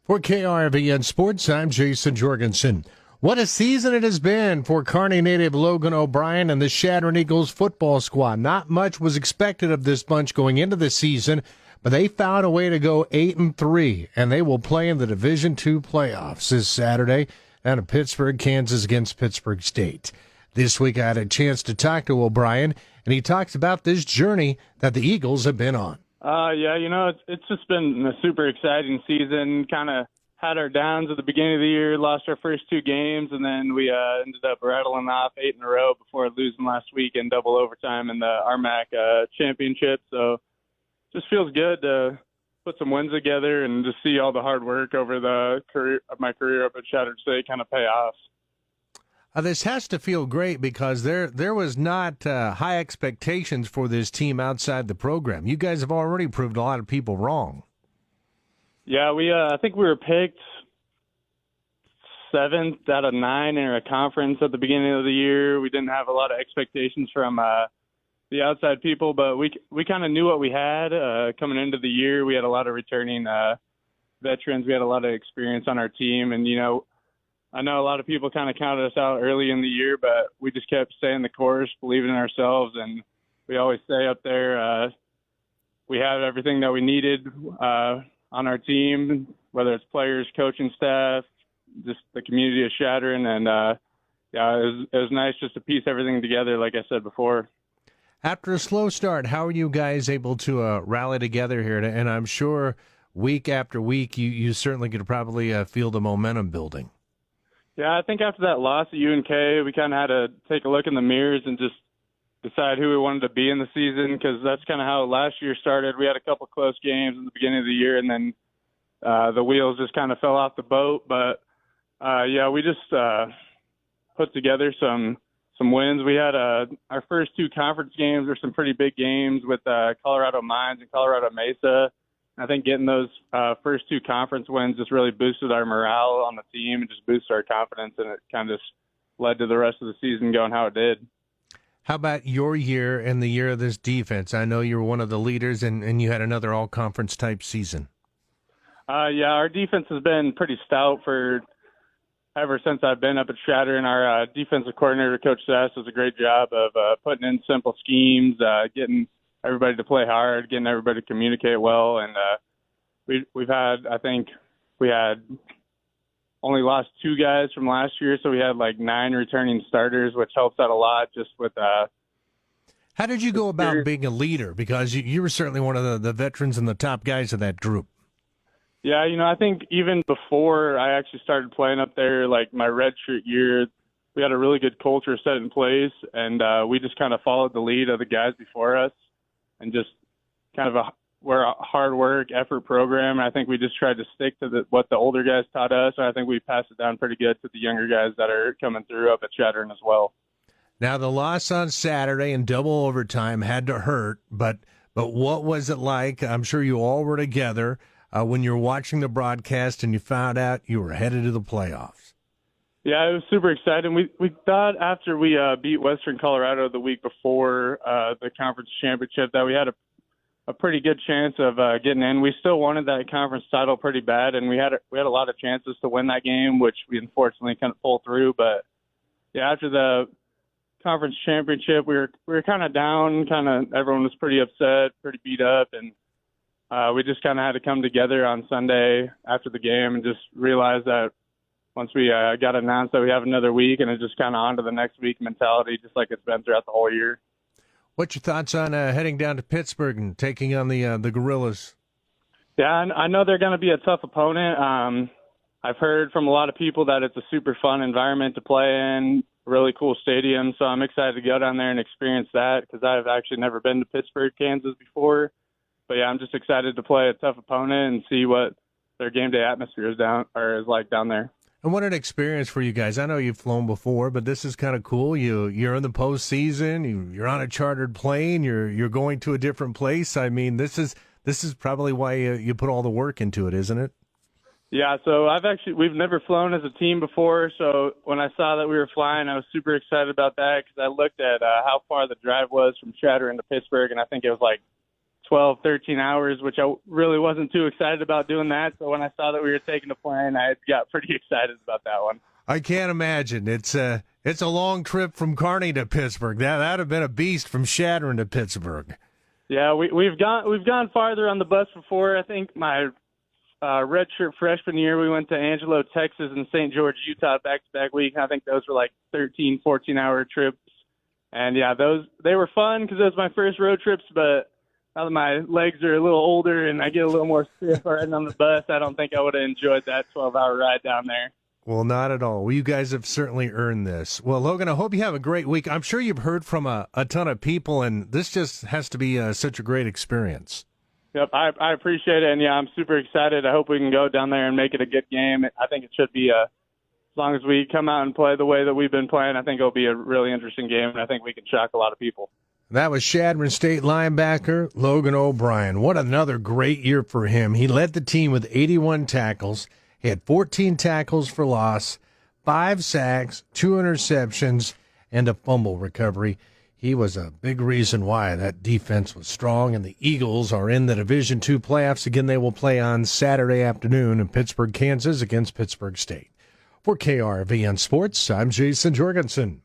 For KRVN Sports, I'm Jason Jorgensen. What a season it has been for Kearney native Logan O'Brien and the Chadron Eagles football squad. Not much was expected of this bunch going into the season, but they found a way to go 8-3, and they will play in the Division II playoffs this Saturday down in Pittsburgh, Kansas against Pittsburgh State. This week I had a chance to talk to O'Brien, and he talks about this journey that the Eagles have been on. It's just been a super exciting season. Kind of had our downs at the beginning of the year, lost our first two games, and then we ended up rattling off 8 in a row before losing last week in double overtime in the RMAC championship. So just feels good to put some wins together and just see all the hard work over my career up at Chadron State kind of pay off. This has to feel great because there was not high expectations for this team outside the program. You guys have already proved a lot of people wrong. Yeah, I think we were picked 7th out of 9 in a conference at the beginning of the year. We didn't have a lot of expectations from the outside people, but we kind of knew what we had coming into the year. We had a lot of returning veterans. We had a lot of experience on our team, and I know a lot of people kind of counted us out early in the year, but we just kept staying the course, believing in ourselves, and we always say up there we have everything that we needed on our team, whether it's players, coaching staff, just the community of Chadron, and it was nice just to piece everything together, like I said before. After a slow start, how are you guys able to rally together here? And I'm sure week after week you certainly could probably feel the momentum building. Yeah, I think after that loss at UNK, we kind of had to take a look in the mirrors and just decide who we wanted to be in the season, because that's kind of how last year started. We had a couple close games in the beginning of the year, and then the wheels just kind of fell off the boat. But, we just put together some wins. We had our first two conference games were some pretty big games with Colorado Mines and Colorado Mesa. I think getting those first two conference wins just really boosted our morale on the team and just boosted our confidence, and it kind of just led to the rest of the season going how it did. How about your year and the year of this defense? I know you were one of the leaders, and you had another all-conference type season. Our defense has been pretty stout for ever since I've been up at Chadron. Our defensive coordinator, Coach Sass, does a great job of putting in simple schemes, getting everybody to play hard, getting everybody to communicate well, and we had only lost 2 guys from last year, so we had like 9 returning starters, which helps out a lot just with How did you go about being a leader? Because you were certainly one of the veterans and the top guys of that group. Yeah, I think even before I actually started playing up there, like my redshirt year, we had a really good culture set in place, and we just kind of followed the lead of the guys before us. And just kind of we're a hard work, effort program. And I think we just tried to stick to what the older guys taught us. And I think we passed it down pretty good to the younger guys that are coming through up at Chadron as well. Now, the loss on Saturday in double overtime had to hurt, but what was it like? I'm sure you all were together when you were watching the broadcast and you found out you were headed to the playoffs. Yeah, it was super exciting. We thought after we beat Western Colorado the week before the conference championship that we had a pretty good chance of getting in. We still wanted that conference title pretty bad, and we had a lot of chances to win that game, which we unfortunately couldn't pull through. But yeah, after the conference championship, we were kind of down. Everyone was pretty upset, pretty beat up, and we just kind of had to come together on Sunday after the game and just realize that once we got announced that we have another week, and it's just kind of on to the next week mentality, just like it's been throughout the whole year. What's your thoughts on heading down to Pittsburgh and taking on the Gorillas? Yeah, I know they're going to be a tough opponent. I've heard from a lot of people that it's a super fun environment to play in, really cool stadium, so I'm excited to go down there and experience that because I've actually never been to Pittsburgh, Kansas before. But, yeah, I'm just excited to play a tough opponent and see what their game day atmosphere is like down there. And what an experience for you guys. I know you've flown before, but this is kind of cool. You're in the postseason. You're on a chartered plane. You're going to a different place. I mean, this is probably why you put all the work into it, isn't it? Yeah, so we've never flown as a team before. So when I saw that we were flying, I was super excited about that because I looked at how far the drive was from Chadron to Pittsburgh, and I think it was like 12, 13 hours, which I really wasn't too excited about doing that. So when I saw that we were taking a plane, I got pretty excited about that one. I can't imagine. It's a long trip from Kearney to Pittsburgh. That'd have been a beast from Chadron to Pittsburgh. Yeah, we've gone farther on the bus before. I think my redshirt freshman year, we went to Angelo, Texas, and St. George, Utah, back-to-back week. I think those were like 13, 14-hour trips. And, yeah, they were fun because those were my first road trips, but now that my legs are a little older and I get a little more stiff riding on the bus, I don't think I would have enjoyed that 12-hour ride down there. Well, not at all. Well, you guys have certainly earned this. Well, Logan, I hope you have a great week. I'm sure you've heard from a ton of people, and this just has to be such a great experience. Yep, I appreciate it, and, yeah, I'm super excited. I hope we can go down there and make it a good game. I think it should be as long as we come out and play the way that we've been playing, I think it'll be a really interesting game, and I think we can shock a lot of people. That was Chadron State linebacker Logan O'Brien. What another great year for him. He led the team with 81 tackles. He had 14 tackles for loss, 5 sacks, 2 interceptions, and a fumble recovery. He was a big reason why that defense was strong, and the Eagles are in the Division II playoffs. Again, they will play on Saturday afternoon in Pittsburgh, Kansas against Pittsburgh State. For KRVN Sports, I'm Jason Jorgensen.